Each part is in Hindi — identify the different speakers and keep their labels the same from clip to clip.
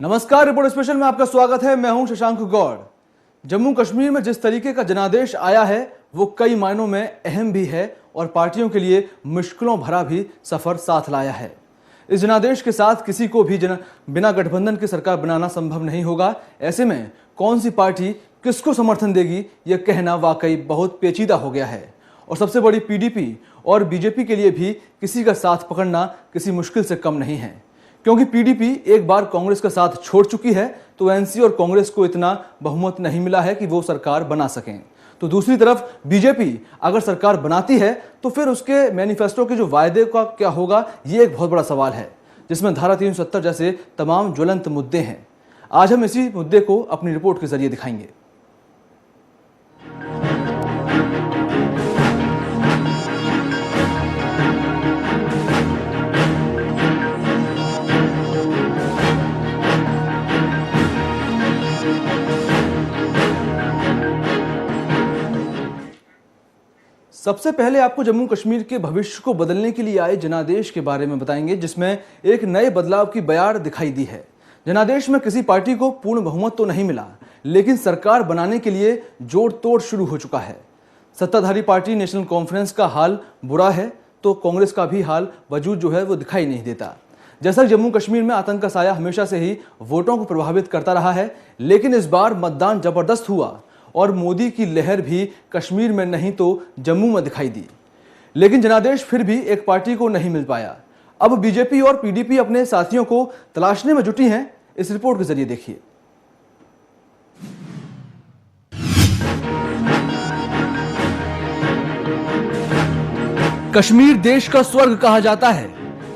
Speaker 1: नमस्कार, रिपोर्ट स्पेशल में आपका स्वागत है। मैं हूं शशांक गौड़। जम्मू कश्मीर में जिस तरीके का जनादेश आया है वो कई मायनों में अहम भी है और पार्टियों के लिए मुश्किलों भरा भी सफर साथ लाया है। इस जनादेश के साथ किसी को भी बिना गठबंधन की सरकार बनाना संभव नहीं होगा। ऐसे में कौन सी पार्टी किसको समर्थन देगी यह कहना वाकई बहुत पेचीदा हो गया है। और सबसे बड़ी पीडीपी और बीजेपी के लिए भी किसी का साथ पकड़ना किसी मुश्किल से कम नहीं है, क्योंकि पीडीपी एक बार कांग्रेस का साथ छोड़ चुकी है तो एनसी और कांग्रेस को इतना बहुमत नहीं मिला है कि वो सरकार बना सकें। तो दूसरी तरफ बीजेपी अगर सरकार बनाती है तो फिर उसके मैनिफेस्टो के जो वायदे का क्या होगा, ये एक बहुत बड़ा सवाल है, जिसमें धारा 370 जैसे तमाम ज्वलंत मुद्दे हैं। आज हम इसी मुद्दे को अपनी रिपोर्ट के जरिए दिखाएंगे। सबसे पहले आपको जम्मू कश्मीर के भविष्य को बदलने के लिए आए जनादेश के बारे में बताएंगे, जिसमें एक नए बदलाव की बयार दिखाई दी है। जनादेश में किसी पार्टी को पूर्ण बहुमत तो नहीं मिला, लेकिन सरकार बनाने के लिए जोड़ तोड़ शुरू हो चुका है। सत्ताधारी पार्टी नेशनल कॉन्फ्रेंस का हाल बुरा है तो कांग्रेस का भी हाल वजूद जो है वो दिखाई नहीं देता। जैसा जम्मू कश्मीर में आतंक का साया हमेशा से ही वोटों को प्रभावित करता रहा है, लेकिन इस बार मतदान जबरदस्त हुआ और मोदी की लहर भी कश्मीर में नहीं तो जम्मू में दिखाई दी। लेकिन जनादेश फिर भी एक पार्टी को नहीं मिल पाया। अब बीजेपी और पीडीपी अपने साथियों को तलाशने में जुटी हैं। इस रिपोर्ट के जरिए देखिए। कश्मीर देश का स्वर्ग कहा जाता है,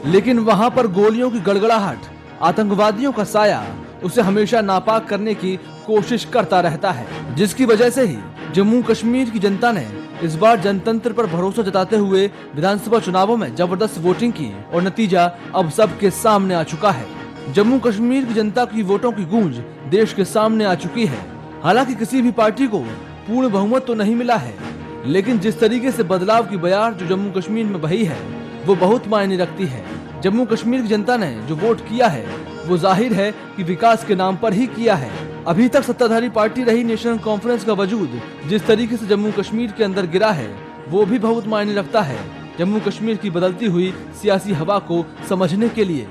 Speaker 1: लेकिन वहां पर गोलियों की गड़गड़ाहट, आतंकवादियों का साया उसे हमेशा नापाक करने की कोशिश करता रहता है, जिसकी वजह से ही जम्मू कश्मीर की जनता ने इस बार जनतंत्र पर भरोसा जताते हुए विधानसभा चुनावों में जबरदस्त वोटिंग की और नतीजा अब सबके सामने आ चुका है। जम्मू कश्मीर की जनता की वोटों की गूंज देश के सामने आ चुकी है। हालांकि किसी भी पार्टी को पूर्ण बहुमत तो नहीं मिला है, लेकिन जिस तरीके से बदलाव की बयार जो जम्मू कश्मीर में बही है वो बहुत मायने रखती है। जम्मू कश्मीर की जनता ने जो वोट किया है वो जाहिर है कि विकास के नाम पर ही किया है। अभी तक सत्ताधारी पार्टी रही नेशनल कॉन्फ्रेंस का वजूद जिस तरीके से जम्मू कश्मीर के अंदर गिरा है वो भी बहुत मायने रखता है जम्मू कश्मीर की बदलती हुई सियासी हवा को समझने के लिए,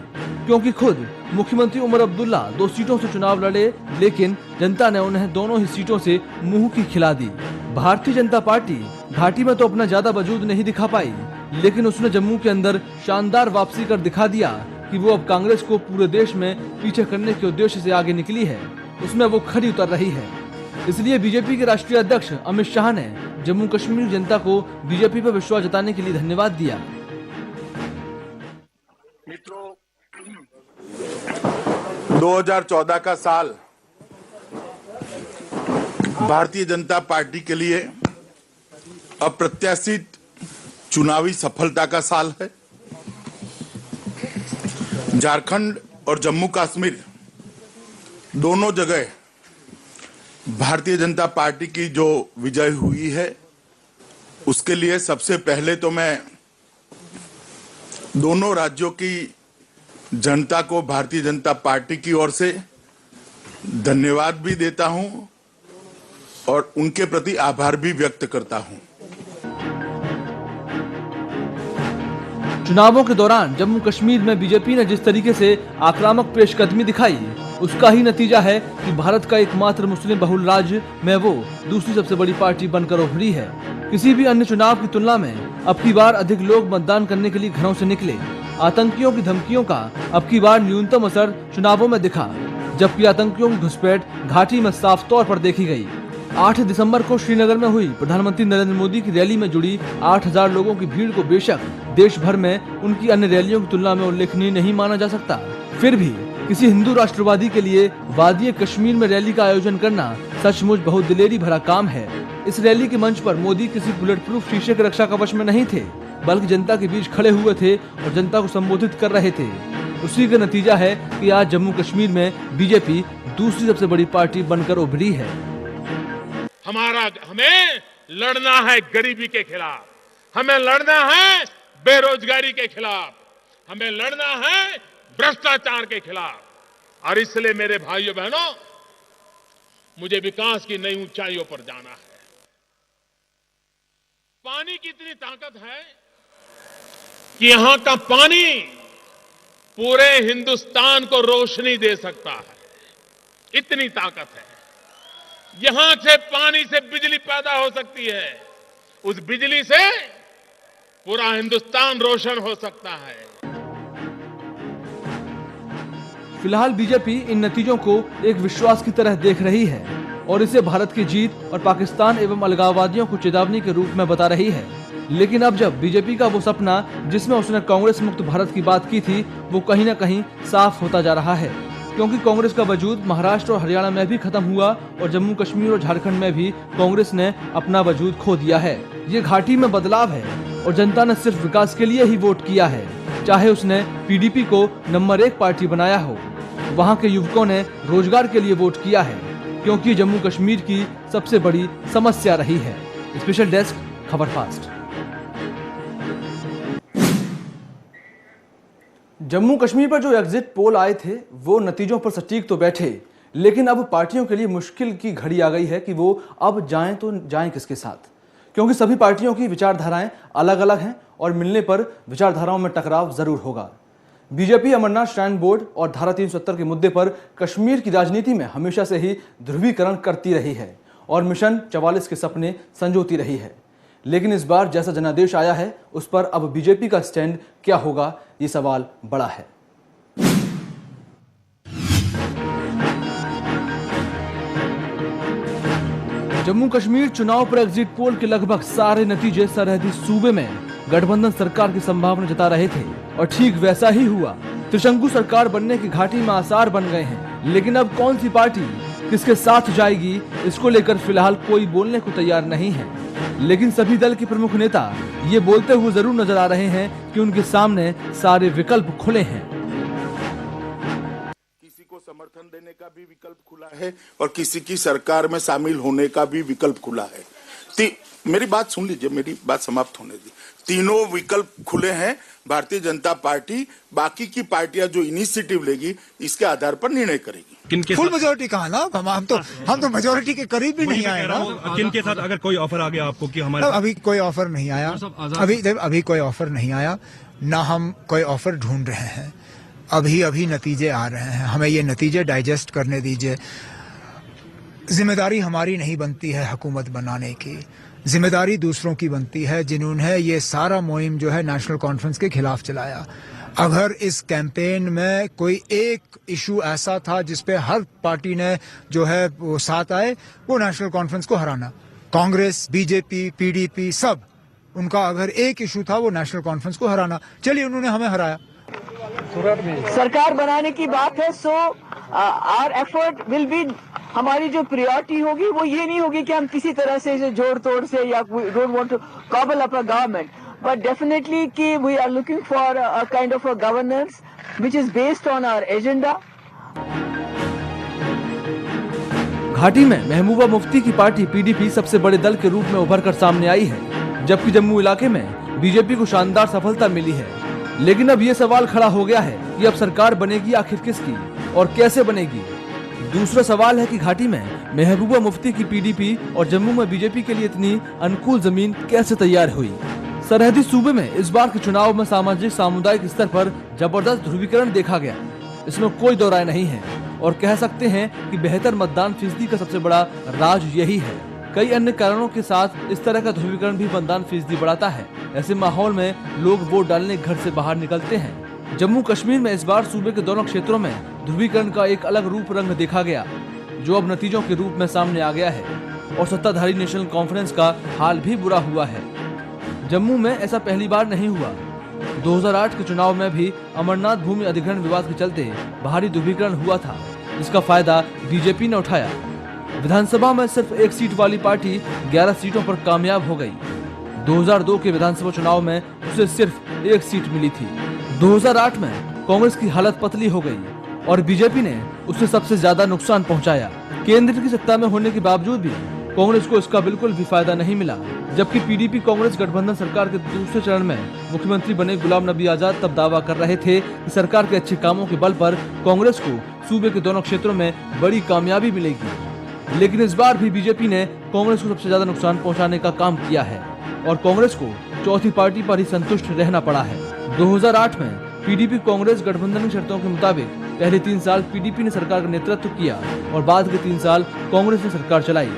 Speaker 1: क्योंकि खुद मुख्यमंत्री उमर अब्दुल्ला 2 सीटों से चुनाव लड़े, लेकिन जनता ने उन्हें दोनों ही सीटों से मुंह की खिला दी। भारतीय जनता पार्टी घाटी में तो अपना ज्यादा वजूद नहीं दिखा पाई, लेकिन उसने जम्मू के अंदर शानदार वापसी कर दिखा दिया कि वो अब कांग्रेस को पूरे देश में पीछे करने के उद्देश्य से आगे निकली है। उसमें वो खरी उतर रही है। इसलिए बीजेपी के राष्ट्रीय अध्यक्ष अमित शाह ने जम्मू कश्मीर जनता को बीजेपी पर विश्वास जताने के लिए धन्यवाद दिया।
Speaker 2: मित्रों, 2014 का साल भारतीय जनता पार्टी के लिए अप्रत्याशित चुनावी सफलता का साल है। झारखंड और जम्मू कश्मीर दोनों जगह भारतीय जनता पार्टी की जो विजय हुई है उसके लिए सबसे पहले तो मैं दोनों राज्यों की जनता को भारतीय जनता पार्टी की ओर से धन्यवाद भी देता हूं और उनके प्रति आभार भी व्यक्त करता हूं।
Speaker 1: चुनावों के दौरान जम्मू कश्मीर में बीजेपी ने जिस तरीके से आक्रामक पेशकदमी दिखाई उसका ही नतीजा है कि भारत का एकमात्र मुस्लिम बहुल राज्य में वो दूसरी सबसे बड़ी पार्टी बनकर उभरी है। किसी भी अन्य चुनाव की तुलना में अब की बार अधिक लोग मतदान करने के लिए घरों से निकले। आतंकियों की धमकियों का अब की बार न्यूनतम असर चुनावों में दिखा, जबकि आतंकियों की घुसपैठ घाटी में साफ तौर पर देखी गई। 8 दिसंबर को श्रीनगर में हुई प्रधानमंत्री नरेंद्र मोदी की रैली में जुड़ी 8000 लोगों की भीड़ को बेशक देश भर में उनकी अन्य रैलियों की तुलना में उल्लेखनीय नहीं माना जा सकता, फिर भी किसी हिंदू राष्ट्रवादी के लिए वादी कश्मीर में रैली का आयोजन करना सचमुच बहुत दिलेरी भरा काम है। इस रैली के मंच पर मोदी किसी बुलेट प्रूफ शीशे के रक्षा कवच में नहीं थे, बल्कि जनता के बीच खड़े हुए थे और जनता को संबोधित कर रहे थे। उसी का नतीजा है कि आज जम्मू कश्मीर में बीजेपी दूसरी सबसे बड़ी पार्टी बनकर उभरी है।
Speaker 3: हमें लड़ना है गरीबी के खिलाफ, हमें लड़ना है बेरोजगारी के खिलाफ, हमें लड़ना है भ्रष्टाचार के खिलाफ। और इसलिए मेरे भाइयों बहनों, मुझे विकास की नई ऊंचाइयों पर जाना है। पानी की इतनी ताकत है कि यहां का पानी पूरे हिंदुस्तान को रोशनी दे सकता है, इतनी ताकत है। यहां से पानी से बिजली पैदा हो सकती है, उस बिजली से पूरा हिंदुस्तान रोशन हो सकता है।
Speaker 1: फिलहाल बीजेपी इन नतीजों को एक विश्वास की तरह देख रही है और इसे भारत की जीत और पाकिस्तान एवं अलगाववादियों को चेतावनी के रूप में बता रही है। लेकिन अब जब बीजेपी का वो सपना जिसमें उसने कांग्रेस मुक्त भारत की बात की थी, वो कहीं न कहीं साफ होता जा रहा है, क्योंकि कांग्रेस का वजूद महाराष्ट्र और हरियाणा में भी खत्म हुआ और जम्मू कश्मीर और झारखंड में भी कांग्रेस ने अपना वजूद खो दिया है। ये घाटी में बदलाव है और जनता ने सिर्फ विकास के लिए ही वोट किया है, चाहे उसने पीडीपी को नंबर 1 पार्टी बनाया हो। वहाँ के युवकों ने रोजगार के लिए वोट किया है, क्योंकि जम्मू कश्मीर की सबसे बड़ी समस्या रही है। स्पेशल डेस्क, खबर फास्ट। जम्मू कश्मीर पर जो एग्जिट पोल आए थे वो नतीजों पर सटीक तो बैठे, लेकिन अब पार्टियों के लिए मुश्किल की घड़ी आ गई है कि वो अब जाएं तो जाएं किसके साथ, क्योंकि सभी पार्टियों की विचारधाराएं अलग अलग हैं और मिलने पर विचारधाराओं में टकराव जरूर होगा। बीजेपी अमरनाथ श्राइन बोर्ड और धारा 370 के मुद्दे पर कश्मीर की राजनीति में हमेशा से ही ध्रुवीकरण करती रही है और मिशन 44 के सपने संजोती रही है। लेकिन इस बार जैसा जनादेश आया है उस पर अब बीजेपी का स्टैंड क्या होगा, ये सवाल बड़ा है। जम्मू कश्मीर चुनाव पर एग्जिट पोल के लगभग सारे नतीजे सरहदी सूबे में गठबंधन सरकार की संभावना जता रहे थे और ठीक वैसा ही हुआ। त्रिशंकु सरकार बनने की घाटी में आसार बन गए हैं, लेकिन अब कौन सी पार्टी किसके साथ जाएगी इसको लेकर फिलहाल कोई बोलने को तैयार नहीं है। लेकिन सभी दल के प्रमुख नेता ये बोलते हुए जरूर नजर आ रहे हैं कि उनके सामने सारे विकल्प खुले हैं।
Speaker 2: किसी को समर्थन देने का भी विकल्प खुला है और किसी की सरकार में शामिल होने का भी विकल्प खुला है। मेरी बात सुन लीजिए, मेरी बात समाप्त होने दी। तीनों विकल्प खुले हैं। भारतीय जनता पार्टी बाकी की पार्टियां जो इनिशिएटिव लेगी इसके आधार पर निर्णय करेगी।
Speaker 4: फुल मेजोरिटी कहा ना, हम तो मेजोरिटी के करीब भी नहीं आए ना।
Speaker 5: किन के साथ अगर कोई ऑफर आ गया आपको कि हमारे
Speaker 4: अभी कोई ऑफर नहीं आया, अभी कोई ऑफर नहीं आया, ना हम कोई ऑफर ढूंढ रहे हैं। अभी नतीजे आ रहे हैं, हमें ये नतीजे डाइजेस्ट करने दीजिए। जिम्मेदारी हमारी नहीं बनती है हुकूमत बनाने की, जिम्मेदारी दूसरों की बनती है जिन्होंने ये सारा मुहिम जो है नेशनल कॉन्फ्रेंस के खिलाफ चलाया। अगर इस कैंपेन में कोई एक इशू ऐसा था जिसपे हर पार्टी ने जो है वो साथ आए, वो नेशनल कॉन्फ्रेंस को हराना। कांग्रेस, बीजेपी, पीडीपी सब, उनका अगर एक इशू था वो नेशनल कॉन्फ्रेंस को हराना। चलिए, उन्होंने हमें हराया।
Speaker 6: सरकार बनाने की बात है, so our effort will be, हमारी जो प्रायोरिटी होगी वो ये नहीं होगी कि हम किसी तरह से जोड़ तोड़ से या don't want to cobble up a government, but definitely कि we are looking for a kind of a governance which is based on our agenda.
Speaker 1: घाटी में महबूबा मुफ्ती की पार्टी पीडीपी सबसे बड़े दल के रूप में उभर कर सामने आई है, जबकि जम्मू इलाके में बीजेपी को शानदार सफलता मिली है। लेकिन अब ये सवाल खड़ा हो गया है कि अब सरकार बनेगी आखिर किसकी और कैसे बनेगी। दूसरा सवाल है कि घाटी में महबूबा मुफ्ती की पीडीपी और जम्मू में बीजेपी के लिए इतनी अनुकूल जमीन कैसे तैयार हुई। सरहदी सूबे में इस बार के चुनाव में सामाजिक सामुदायिक स्तर पर जबरदस्त ध्रुवीकरण देखा गया, इसमें कोई दो राय नहीं है और कह सकते हैं कि बेहतर मतदान फीसदी का सबसे बड़ा राज यही है। कई अन्य कारणों के साथ इस तरह का ध्रुवीकरण भी मतदान फीसदी बढ़ाता है। ऐसे माहौल में लोग वोट डालने घर से बाहर निकलते हैं। जम्मू कश्मीर में इस बार सूबे के दोनों क्षेत्रों में ध्रुवीकरण का एक अलग रूप रंग देखा गया, जो अब नतीजों के रूप में सामने आ गया है और सत्ताधारी नेशनल कॉन्फ्रेंस का हाल भी बुरा हुआ है। जम्मू में ऐसा पहली बार नहीं हुआ। 2008 के चुनाव में भी अमरनाथ भूमि अधिग्रहण विवाद के चलते भारी ध्रुवीकरण हुआ था, जिसका फायदा बीजेपी ने उठाया। विधानसभा में सिर्फ एक सीट वाली पार्टी 11 सीटों पर कामयाब हो गई। 2002 के विधानसभा चुनाव में उसे सिर्फ एक सीट मिली थी। 2008 में कांग्रेस की हालत पतली हो गई और बीजेपी ने उसे सबसे ज्यादा नुकसान पहुंचाया। केंद्र की सत्ता में होने के बावजूद भी कांग्रेस को इसका बिल्कुल भी फायदा नहीं मिला। जबकि पीडीपी कांग्रेस गठबंधन सरकार के दूसरे चरण में मुख्यमंत्री बने गुलाम नबी आजाद तब दावा कर रहे थे कि सरकार के अच्छे कामों के बल पर कांग्रेस को सूबे के दोनों क्षेत्रों में बड़ी कामयाबी मिलेगी। लेकिन इस बार भी बीजेपी ने कांग्रेस को सबसे ज्यादा नुकसान पहुंचाने का काम किया है और कांग्रेस को चौथी पार्टी पर ही संतुष्ट रहना पड़ा है। 2008 में पीडीपी कांग्रेस गठबंधन की शर्तों के मुताबिक पहले 3 साल पीडीपी ने सरकार का नेतृत्व किया और बाद के 3 साल कांग्रेस ने सरकार चलाई।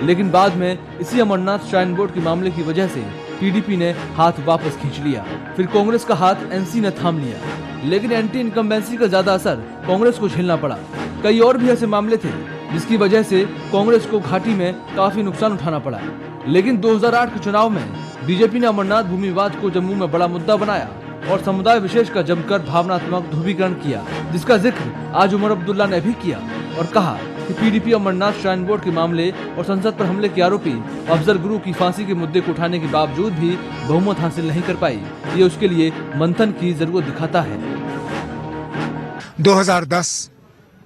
Speaker 1: लेकिन बाद में इसी अमरनाथ श्राइन बोर्ड के मामले की वजह से पीडीपी ने हाथ वापस खींच लिया। फिर कांग्रेस का हाथ एनसी ने थाम लिया। लेकिन एंटी इनकम्बेंसी का ज्यादा असर कांग्रेस को झेलना पड़ा। कई और भी ऐसे मामले थे जिसकी वजह से कांग्रेस को घाटी में काफी नुकसान उठाना पड़ा। लेकिन 2008 के चुनाव में बीजेपी ने अमरनाथ भूमि विवाद को जम्मू में बड़ा मुद्दा बनाया और समुदाय विशेष का जमकर भावनात्मक ध्रुवीकरण किया, जिसका जिक्र आज उमर अब्दुल्ला ने भी किया और कहा कि पीडीपी अमरनाथ श्राइन बोर्ड के मामले और संसद पर हमले के आरोपी अफजल गुरु की फांसी के मुद्दे को उठाने के बावजूद भी बहुमत हासिल नहीं कर पाई। ये उसके लिए मंथन की जरूरत दिखाता है।
Speaker 4: 2010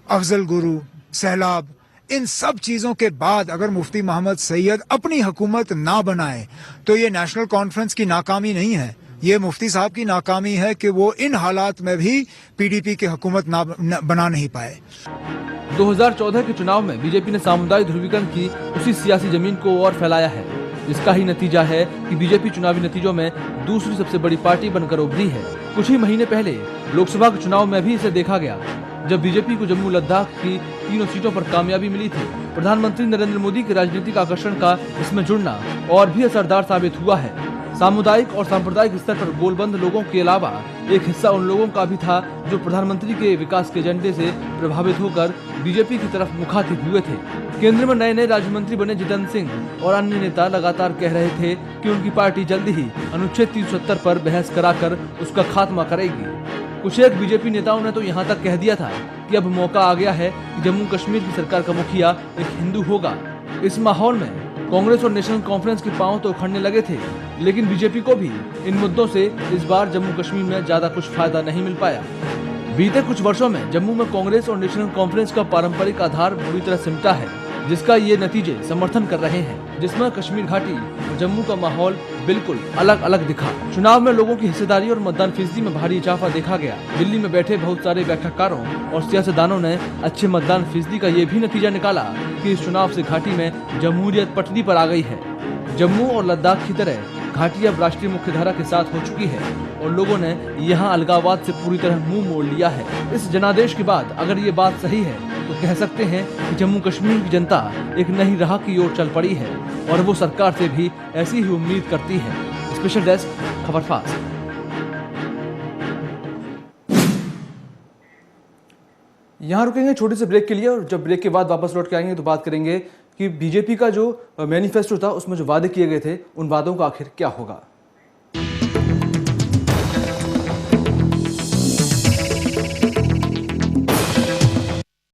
Speaker 4: अफजल गुरु, सैलाब, इन सब चीजों के बाद अगर मुफ्ती मोहम्मद सैयद अपनी हुकूमत ना बनाए तो ये नेशनल कॉन्फ्रेंस की नाकामी नहीं है, ये मुफ्ती साहब की नाकामी है कि वो इन हालात में भी पीडीपी की हुकूमत बना नहीं पाए।
Speaker 1: 2014 के चुनाव में बीजेपी ने सामुदायिक ध्रुवीकरण की उसी सियासी जमीन को और फैलाया है, जिसका ही नतीजा है कि बीजेपी चुनावी नतीजों में दूसरी सबसे बड़ी पार्टी बनकर उभरी है। कुछ ही महीने पहले लोकसभा के चुनाव में भी इसे देखा गया, जब बीजेपी को जम्मू लद्दाख की 3 सीटों पर कामयाबी मिली थी। प्रधानमंत्री नरेंद्र मोदी के राजनीतिक आकर्षण का इसमें जुड़ना और भी असरदार साबित हुआ है। सामुदायिक और सांप्रदायिक स्तर पर गोलबंद लोगों के अलावा एक हिस्सा उन लोगों का भी था जो प्रधानमंत्री के विकास के एजेंडे से प्रभावित होकर बीजेपी की तरफ मुखातिब हुए थे। केंद्र में नए राज्य मंत्री बने जितेंद्र सिंह और अन्य नेता लगातार कह रहे थे कि उनकी पार्टी जल्द ही अनुच्छेद 370 पर बहस कराकर उसका खात्मा करेगी। कुछ एक बीजेपी नेताओं ने तो यहाँ तक कह दिया था कि अब मौका आ गया है कि जम्मू कश्मीर की सरकार का मुखिया एक हिंदू होगा। इस माहौल में कांग्रेस और नेशनल कॉन्फ्रेंस के पांव तो उखड़ने लगे थे, लेकिन बीजेपी को भी इन मुद्दों से इस बार जम्मू कश्मीर में ज्यादा कुछ फायदा नहीं मिल पाया। बीते कुछ वर्षों में जम्मू में कांग्रेस और नेशनल कॉन्फ्रेंस का पारंपरिक आधार बुरी तरह सिमटा है, जिसका ये नतीजे समर्थन कर रहे हैं, जिसमें कश्मीर घाटी और जम्मू का माहौल बिल्कुल अलग अलग दिखा। चुनाव में लोगों की हिस्सेदारी और मतदान फीसदी में भारी इजाफा देखा गया। दिल्ली में बैठे बहुत सारे बैठककारों और सियासतदानों ने अच्छे मतदान फीसदी का ये भी नतीजा निकाला कि इस चुनाव से घाटी में जमहूरियत पटरी पर आ गई है। जम्मू और लद्दाख की तरह घाटी अब राष्ट्रीय मुख्यधारा के साथ हो चुकी है और लोगों ने यहाँ अलगाववाद से पूरी तरह मुंह मोड़ लिया है। इस जनादेश के बाद अगर ये बात सही है तो कह सकते हैं कि जम्मू कश्मीर की जनता एक नई राह की ओर चल पड़ी है और वो सरकार से भी ऐसी ही उम्मीद करती है। स्पेशल डेस्क, खबर फास्ट। यहाँ रुकेंगे छोटे से ब्रेक के लिए और जब ब्रेक के बाद वापस लौट के आएंगे तो बात करेंगे कि बीजेपी का जो मैनिफेस्टो था उसमें जो वादे किए गए थे उन वादों का आखिर क्या होगा।